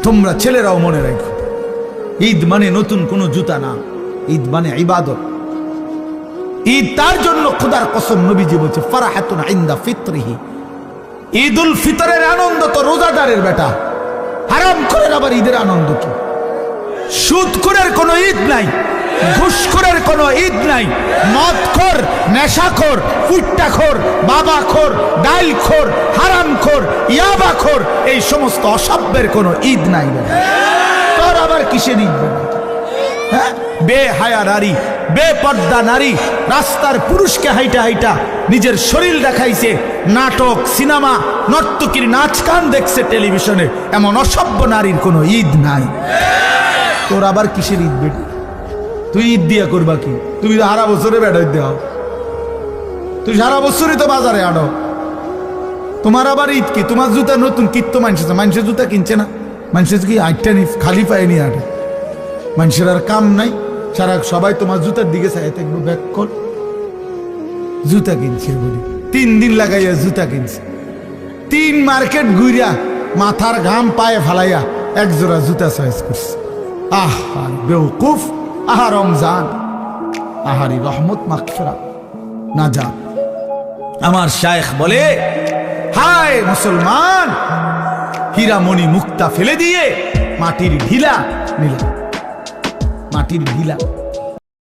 তোমরা ছেলেরাও মনে রাখো, ঈদ মানে নতুন কোনো জুতা না, ঈদ মানে ইবাদত। ঈদ তার জন্য খোদার কসম নবীজি বলছে ফারাহাতুন ইনদা ফিতরিহি, ঈদুল ফিতরের আনন্দ তো রোজাদারের বেটা, হারাম করে আবার ঈদের আনন্দ কি? সুদখোরের কোনো ঈদ নাই, ঘুষখোরের কোনো ঈদ নাই, মদখোর, নেশাখোর, ফুট্টাখোর, বাবাখোর, ডাইলখোর, হারামখোর, ইয়াবাখোর, এই সমস্ত অসভ্যের কোনো ঈদ নাই। তোর আবার কিসের ঈদ? হ্যাঁ, বেহায়া নারী, বেপর্দা নারী রাস্তার পুরুষকে হাইটা হাইটা নিজের শরীর দেখাইছে, নাটক, সিনেমা, নর্তকীর নাচ গান দেখছে টেলিভিশনে, এমন অসভ্য নারীর কোনো ঈদ নাই। তোর আবার কিসের ঈদ বেটি? তুই ঈদ দিয়া করবা কি? তুমি তো সারা বছরে বেড়াই দেও, তুই সারা বছরই তো বাজারে আনো, তোমার আবার ঈদ কি? তোমার জুতা নতুন কিনতো মানুষের জুতা কিনছে না, মানুষের কি আটটা নি খালি পায়ে নিয়ে আটে, মানুষের আর কাম নাই, সারা সবাই তোমার জুতার দিকে চাই থাকবো, ব্যাক কর। জুতা কিনছে বলি 3 দিন লাগাইয়া জুতা কিনছে, 3 মার্কেট ঘুরিয়া মাথার ঘাম পায়ে ফালাইয়া এক জোড়া জুতা চয়েস করছে। আহ বেউকুফ, আহা রমজান, আহারি রহমত মাগফিরাত নাজাত। আমার শায়েখ বলে, হায় মুসলমান, হীরামণি মুক্তা ফেলে দিয়ে মাটির ঢিলা নিলাম, মাটির ঢিলা।